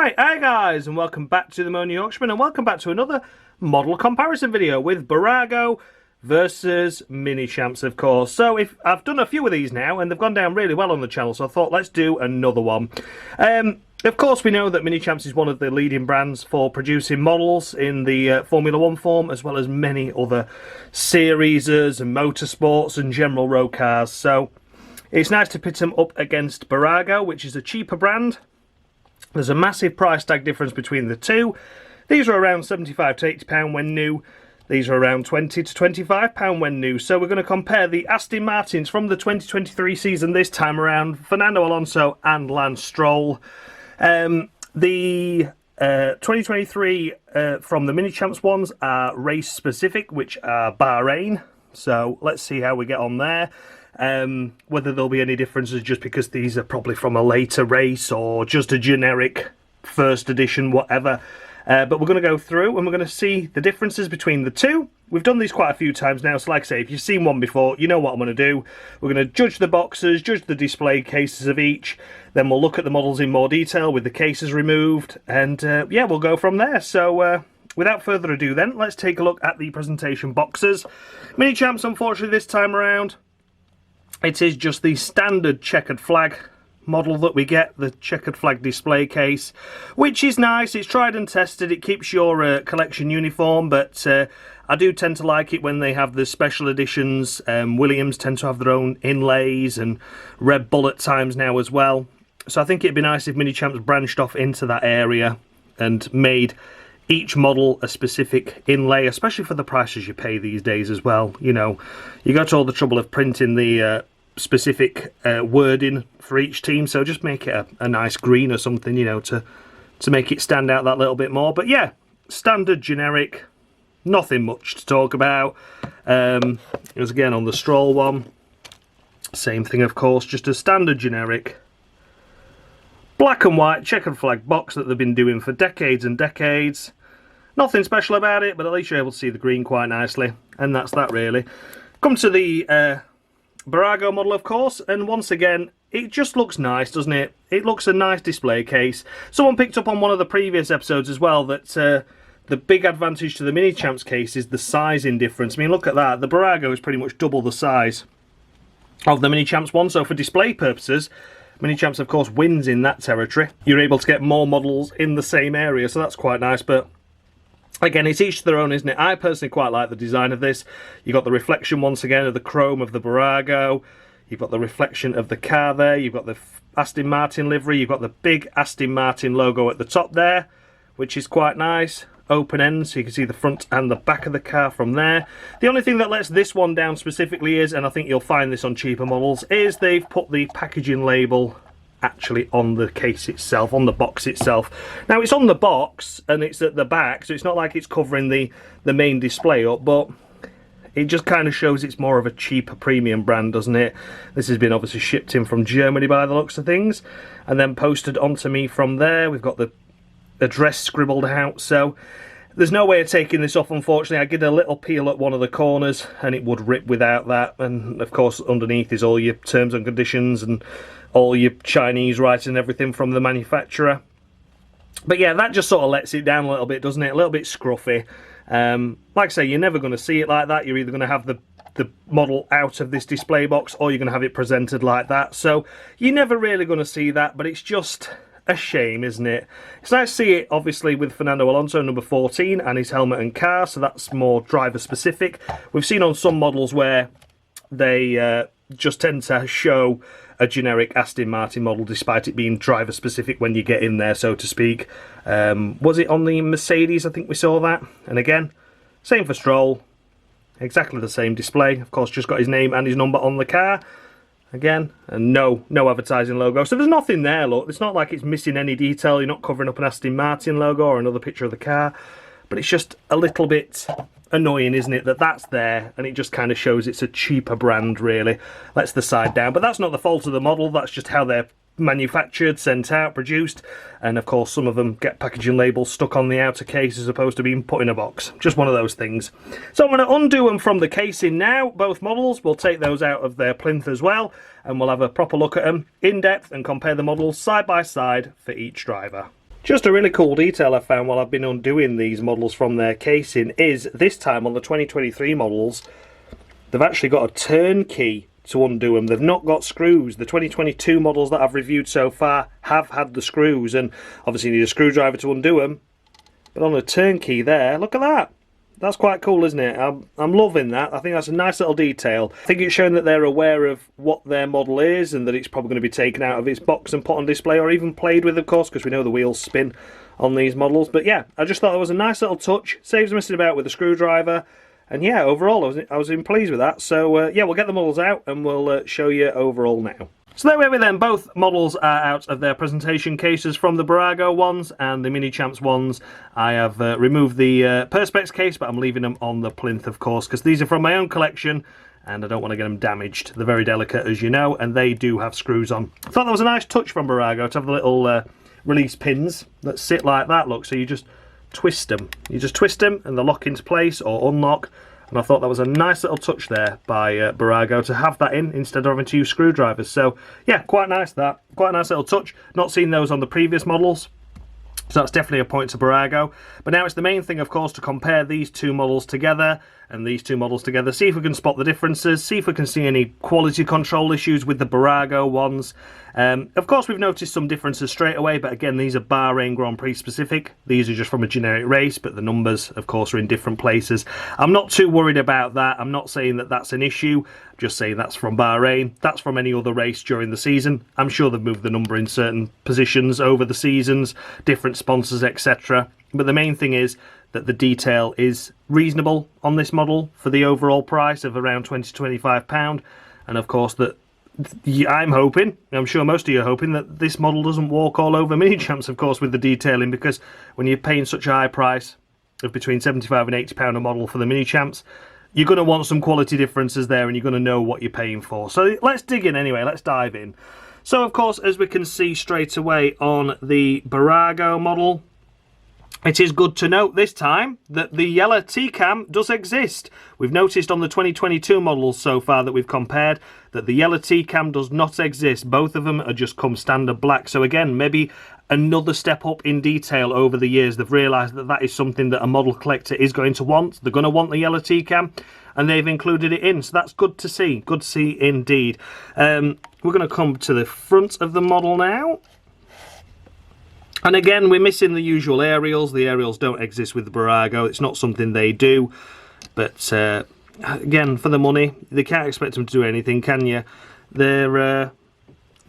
Right, hi guys, and welcome back to the Moan Yorkshireman, and welcome back to another model comparison video with Bburago versus Minichamps, of course. So I've done a few of these now, and they've gone down really well on the channel, so I thought let's do another one. Of course, we know that Minichamps is one of the leading brands for producing models in the Formula 1 form, as well as many other series and motorsports and general road cars. So it's nice to pit them up against Bburago, which is a cheaper brand. There's a massive price tag difference between the two. These are around £75 to £80 when new. These are around £20 to £25 when new. So we're going to compare the Aston Martins from the 2023 season this time around, Fernando Alonso and Lance Stroll. The 2023 from the Minichamps ones are race specific, which are Bahrain. So let's see how we get on there. Whether there'll be any differences just because these are probably from a later race or just a generic first edition, whatever. But we're going to go through and we're going to see the differences between the two. We've done these quite a few times now, so like I say, if you've seen one before, you know what I'm going to do. We're going to judge the boxes, judge the display cases of each, then we'll look at the models in more detail with the cases removed, and yeah, we'll go from there. So without further ado then, let's take a look at the presentation boxes. Minichamps, unfortunately, this time around, it is just the standard checkered flag model that we get, the checkered flag display case, which is nice. It's tried and tested. It keeps your collection uniform, but I do tend to like it when they have the special editions. Williams tend to have their own inlays, and Red Bull at times now as well. So I think it'd be nice if Minichamps branched off into that area and made each model a specific inlay, especially for the prices you pay these days as well. You know, you go to all the trouble of printing the specific wording for each team, so just make it a nice green or something, you know, to make it stand out that little bit more. But yeah, standard generic, nothing much to talk about. It was again on the Stroll one, same thing of course, just a standard generic black and white checkered flag box that they've been doing for decades and decades. Nothing special about it, but at least you're able to see the green quite nicely, and that's that really. Come to the Bburago model, of course, and once again, it just looks nice, doesn't it? It looks a nice display case. Someone picked up on one of the previous episodes as well that the big advantage to the Minichamps case is the sizing difference. I mean, look at that. The Bburago is pretty much double the size of the Minichamps one, so for display purposes, Minichamps, of course, wins in that territory. You're able to get more models in the same area, so that's quite nice, but again, it's each to their own, isn't it? I personally quite like the design of this. You've got the reflection, once again, of the chrome of the Bburago. You've got the reflection of the car there. You've got the Aston Martin livery. You've got the big Aston Martin logo at the top there, which is quite nice. Open ends, so you can see the front and the back of the car from there. The only thing that lets this one down specifically is, and I think you'll find this on cheaper models, is they've put the packaging label actually on the case itself, on the box itself. Now it's on the box and it's at the back, so it's not like it's covering the main display up, but it just kind of shows it's more of a cheaper premium brand, doesn't it? This has been obviously shipped in from Germany by the looks of things, and then posted onto me from there. We've got the address scribbled out, so there's no way of taking this off, unfortunately. I did a little peel at one of the corners and it would rip without that, and of course underneath is all your terms and conditions and all your Chinese writing and everything from the manufacturer. But yeah, that just sort of lets it down a little bit, doesn't it? A little bit scruffy. Like I say, you're never going to see it like that. You're either going to have the model out of this display box, or you're going to have it presented like that. So you're never really going to see that, but it's just a shame, isn't it? It's nice to see it, obviously, with Fernando Alonso, number 14, and his helmet and car, so that's more driver-specific. We've seen on some models where they just tend to show a generic Aston Martin model, despite it being driver-specific when you get in there, so to speak. Was it on the Mercedes? I think we saw that. And again, same for Stroll. Exactly the same display. Of course, just got his name and his number on the car. Again, and no advertising logo. So there's nothing there, look. It's not like it's missing any detail. You're not covering up an Aston Martin logo or another picture of the car. But it's just a little bit annoying, isn't it, that that's there, and it just kind of shows it's a cheaper brand, really. Lets the side down. But that's not the fault of the model. That's just how they're manufactured, sent out, produced, and of course some of them get packaging labels stuck on the outer case as opposed to being put in a box. Just one of those things. So I'm going to undo them from the casing now, both models. We'll take those out of their plinth as well, and we'll have a proper look at them in depth and compare the models side by side for each driver. Just a really cool detail I found while I've been undoing these models from their casing is this time on the 2023 models, they've actually got a turnkey to undo them. They've not got screws. The 2022 models that I've reviewed so far have had the screws, and obviously you need a screwdriver to undo them. But on a turnkey there, look at that. That's quite cool, isn't it? I'm loving that. I think that's a nice little detail. I think it's showing that they're aware of what their model is and that it's probably going to be taken out of its box and put on display, or even played with, of course, because we know the wheels spin on these models. But yeah, I just thought that was a nice little touch. Saves messing about with a screwdriver. And yeah, overall, I was pleased with that. So yeah, we'll get the models out and we'll show you overall now. So there we have it then. Both models are out of their presentation cases from the Bburago ones and the Minichamps ones. I have removed the Perspex case, but I'm leaving them on the plinth, of course, because these are from my own collection and I don't want to get them damaged. They're very delicate, as you know, and they do have screws on. I thought that was a nice touch from Bburago to have the little release pins that sit like that, look. So you just twist them. You just twist them and they lock into place or unlock. And I thought that was a nice little touch there by Bburago to have that in instead of having to use screwdrivers. So yeah, quite nice that. Quite a nice little touch. Not seen those on the previous models. So that's definitely a point to Bburago. But now it's the main thing, of course, to compare these two models together and these two models together. See if we can spot the differences. See if we can see any quality control issues with the Bburago ones. Of course, we've noticed some differences straight away. But again, these are Bahrain Grand Prix specific. These are just from a generic race. But the numbers, of course, are in different places. I'm not too worried about that. I'm not saying that that's an issue. I'm just saying that's from Bahrain. That's from any other race during the season. I'm sure they've moved the number in certain positions over the seasons. Different sponsors, etc. But the main thing is that the detail is reasonable on this model for the overall price of around £20 to £25, and of course that I'm hoping, I'm sure most of you are hoping, that this model doesn't walk all over Minichamps, of course, with the detailing, because when you're paying such a high price of between £75 and £80 a model for the Minichamps, you're going to want some quality differences there and you're going to know what you're paying for. So let's dig in anyway, let's dive in. So of course, as we can see straight away on the Bburago model, it is good to note this time that the yellow T-cam does exist. We've noticed on the 2022 models so far that we've compared that the yellow T-cam does not exist. Both of them are just come standard black. So again, maybe another step up in detail over the years. They've realised that that is something that a model collector is going to want. They're going to want the yellow T-cam, and they've included it in. So that's good to see. Good to see indeed. We're going to come to the front of the model now. And again, we're missing the usual aerials. The aerials don't exist with the Bburago. It's not something they do. But again, for the money, they can't expect them to do anything, can you? The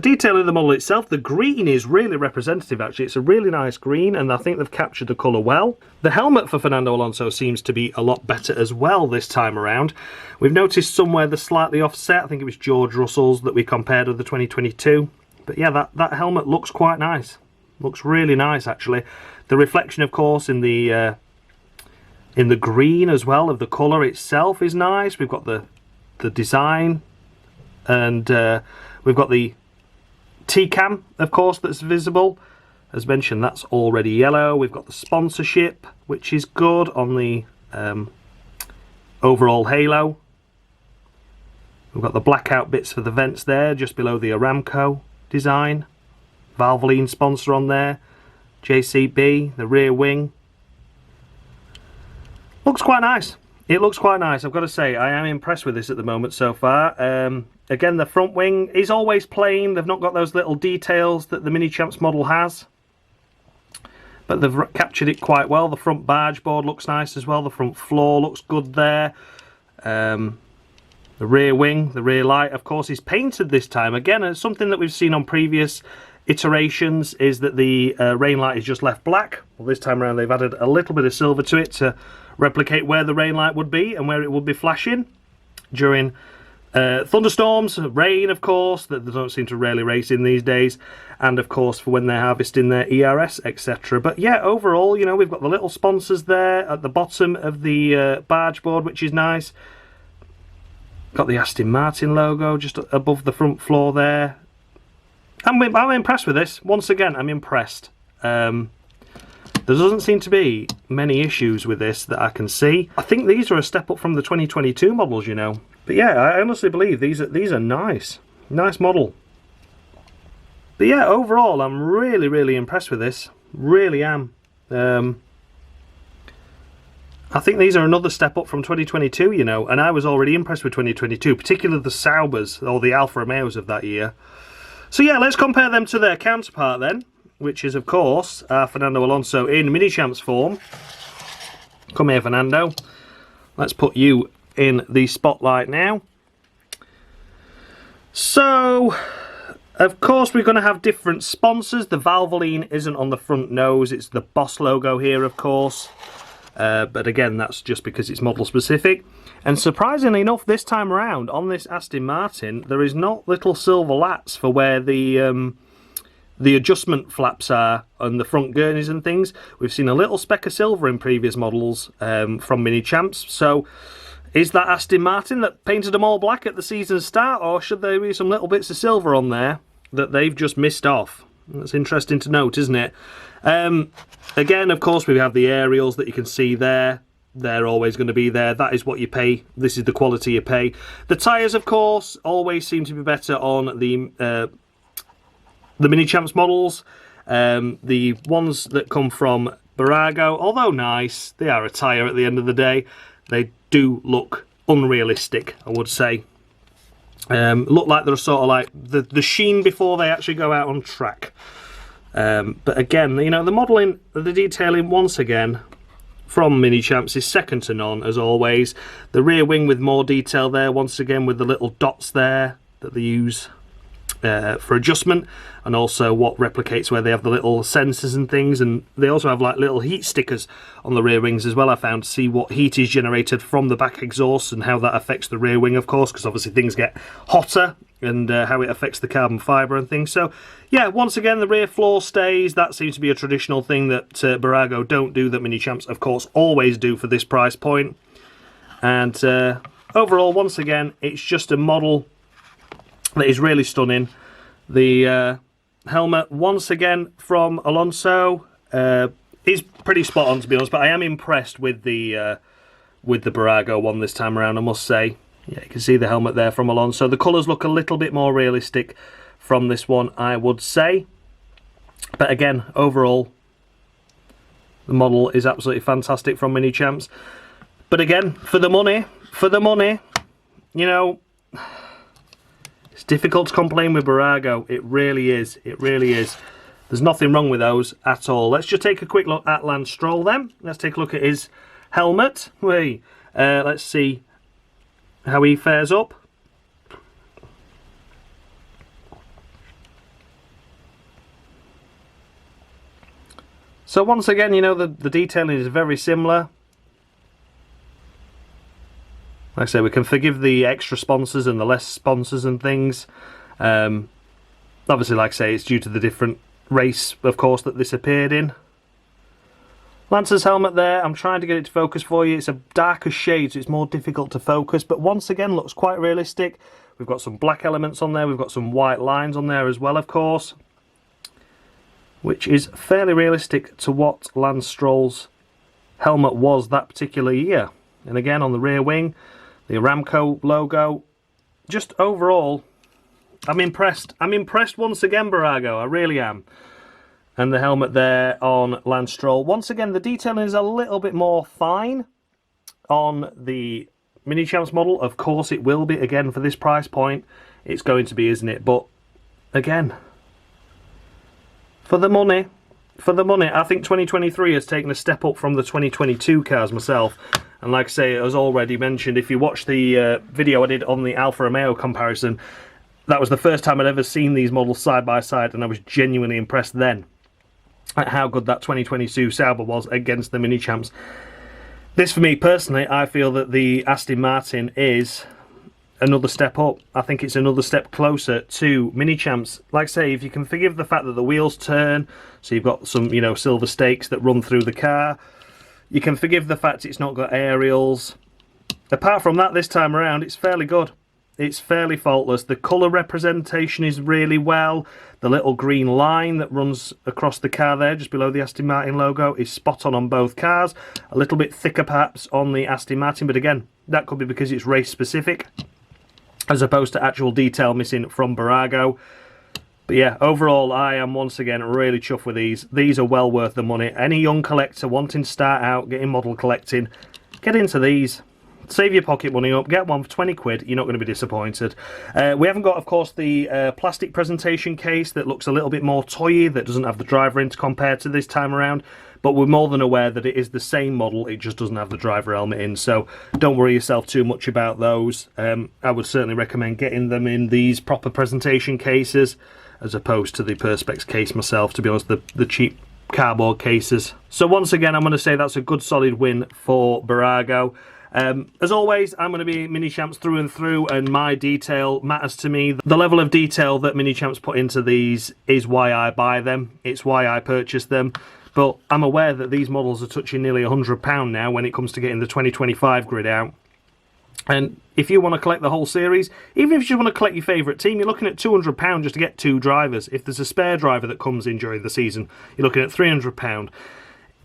detail of the model itself, the green is really representative, actually. It's a really nice green, and I think they've captured the colour well. The helmet for Fernando Alonso seems to be a lot better as well this time around. We've noticed somewhere they're slightly offset. I think it was George Russell's that we compared with the 2022. But yeah, that helmet looks quite nice. Looks really nice, actually. The reflection, of course, in the green as well of the colour itself is nice. We've got the design, and we've got the T-cam, of course, that's visible. As mentioned, that's already yellow. We've got the sponsorship, which is good on the overall halo. We've got the blackout bits for the vents there, just below the Aramco design. Valvoline sponsor on there, JCB, the rear wing. Looks quite nice. It looks quite nice, I've got to say. I am impressed with this at the moment so far. Again, the front wing is always plain. They've not got those little details that the Minichamps model has. But they've captured it quite well. The front barge board looks nice as well. The front floor looks good there. The rear wing, the rear light, of course, is painted this time. Again, it's something that we've seen on previous iterations, is that the rain light is just left black. Well, this time around they've added a little bit of silver to it to replicate where the rain light would be and where it would be flashing during thunderstorms, rain, of course, that they don't seem to rarely race in these days, and of course for when they're harvesting their ERS, etc. But yeah, overall, you know, we've got the little sponsors there at the bottom of the barge board, which is nice. Got the Aston Martin logo just above the front floor there. I'm impressed with this. Once again, I'm impressed. There doesn't seem to be many issues with this that I can see. I think these are a step up from the 2022 models, you know. But yeah, I honestly believe these are nice. Nice model. But yeah, overall, I'm really, really impressed with this. Really am. I think these are another step up from 2022, you know, and I was already impressed with 2022, particularly the Saubers, or the Alfa Romeos of that year. So yeah, let's compare them to their counterpart then, which is, of course, Fernando Alonso in Minichamps form. Come here, Fernando. Let's put you in the spotlight now. So, of course, we're going to have different sponsors. The Valvoline isn't on the front nose. It's the Boss logo here, of course. But again, that's just because it's model specific. And surprisingly enough, this time around, on this Aston Martin, there is not little silver lats for where the adjustment flaps are on the front gurneys and things. We've seen a little speck of silver in previous models from Minichamps. So, is that Aston Martin that painted them all black at the season start, or should there be some little bits of silver on there that they've just missed off? That's interesting to note, isn't it? Again, of course, we have the aerials that you can see there. They're always going to be there. That is what you pay. This is the quality you pay. The tyres, of course, always seem to be better on the Minichamps models. The ones that come from Bburago, although nice, they are a tyre at the end of the day. They do look unrealistic, I would say. Look like they're sort of like the sheen before they actually go out on track. But again, you know, the modelling, the detailing, once again, from Minichamps is second to none, as always. The rear wing with more detail there, once again, with the little dots there that they use for adjustment, and also what replicates where they have the little sensors and things, and they also have like little heat stickers on the rear wings as well, I found, to see what heat is generated from the back exhaust and how that affects the rear wing, of course, because obviously things get hotter, and how it affects the carbon fibre and things. So yeah, once again, the rear floor stays. That seems to be a traditional thing that Bburago don't do, that Minichamps, of course, always do for this price point. And overall, once again, it's just a model that is really stunning. The helmet, once again, from Alonso, is pretty spot on, to be honest, but I am impressed with the Bburago one this time around, I must say. Yeah, you can see the helmet there from Alonso. The colours look a little bit more realistic from this one, I would say. But again, overall, the model is absolutely fantastic from Minichamps. But again, for the money, you know, it's difficult to complain with Bburago. It really is. It really is. There's nothing wrong with those at all. Let's just take a quick look at Lance Stroll then. Let's take a look at his helmet. Let's see how he fares up. So once again, you know, the detailing is very similar. Like I say, we can forgive the extra sponsors and the less sponsors and things. Obviously, like I say, it's due to the different race, of course, that this appeared in. Lance's helmet there, I'm trying to get it to focus for you. It's a darker shade, so it's more difficult to focus, but once again, looks quite realistic. We've got some black elements on there, we've got some white lines on there as well, of course, which is fairly realistic to what Lance Stroll's helmet was that particular year. And again, on the rear wing, the Aramco logo. Just overall, I'm impressed. I'm impressed once again, Bburago, I really am. And the helmet there on Lance Stroll. Once again, the detailing is a little bit more fine on the Minichamps model. Of course it will be, again, for this price point. It's going to be, isn't it? But, again, for the money, I think 2023 has taken a step up from the 2022 cars myself. And like I say, as already mentioned, if you watch the video I did on the Alfa Romeo comparison, that was the first time I'd ever seen these models side by side, and I was genuinely impressed then at how good that 2022 Sauber was against the Minichamps. This, for me personally, I feel that the Aston Martin is another step up. I think it's another step closer to Minichamps. Like I say, if you can forgive the fact that the wheels turn, so you've got some, you know, silver stakes that run through the car, you can forgive the fact it's not got aerials. Apart from that, this time around, it's fairly good. It's fairly faultless. The colour representation is really well. The little green line that runs across the car there, just below the Aston Martin logo, is spot on both cars. A little bit thicker perhaps on the Aston Martin, but again, that could be because it's race specific, as opposed to actual detail missing from Bburago. But yeah, overall, I am once again really chuffed with these. These are well worth the money. Any young collector wanting to start out, getting model collecting, get into these. Save your pocket money up, get one for 20 quid, you're not going to be disappointed. We haven't got, of course, the plastic presentation case that looks a little bit more toy-y, that doesn't have the driver in to compare to this time around, but we're more than aware that it is the same model, it just doesn't have the driver helmet in, so don't worry yourself too much about those. I would certainly recommend getting them in these proper presentation cases, as opposed to the Perspex case myself, to be honest, the cheap cardboard cases. So once again, I'm going to say that's a good solid win for Bburago. As always, I'm going to be Minichamps through and through, and my detail matters to me. The level of detail that Minichamps put into these is why I buy them. It's why I purchase them. But I'm aware that these models are touching nearly £100 now when it comes to getting the 2025 grid out. And if you want to collect the whole series, even if you just want to collect your favourite team, you're looking at £200 just to get 2 drivers. If there's a spare driver that comes in during the season, you're looking at £300.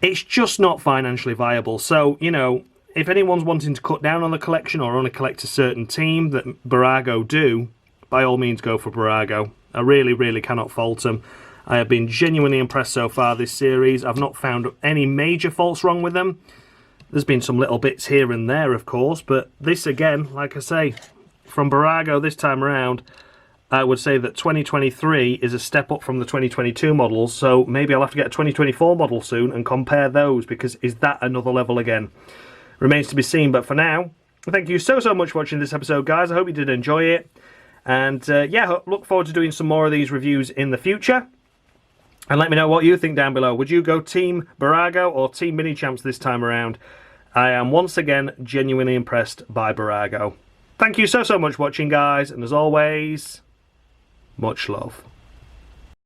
It's just not financially viable. So, you know, if anyone's wanting to cut down on the collection or only collect a certain team that Bburago do, by all means go for Bburago. I really cannot fault them. I have been genuinely impressed so far this series. I've not found any major faults wrong with them. There's been some little bits here and there, of course, but this again, like I say, from Bburago this time around, I would say that 2023 is a step up from the 2022 models, so maybe I'll have to get a 2024 model soon and compare those, because is that another level again? Remains to be seen, but for now, thank you so much for watching this episode, guys. I hope you did enjoy it, and yeah, look forward to doing some more of these reviews in the future. And let me know what you think down below. Would you go Team Bburago or Team Minichamps this time around? I am once again genuinely impressed by Bburago. Thank you so much for watching, guys, and as always, much love.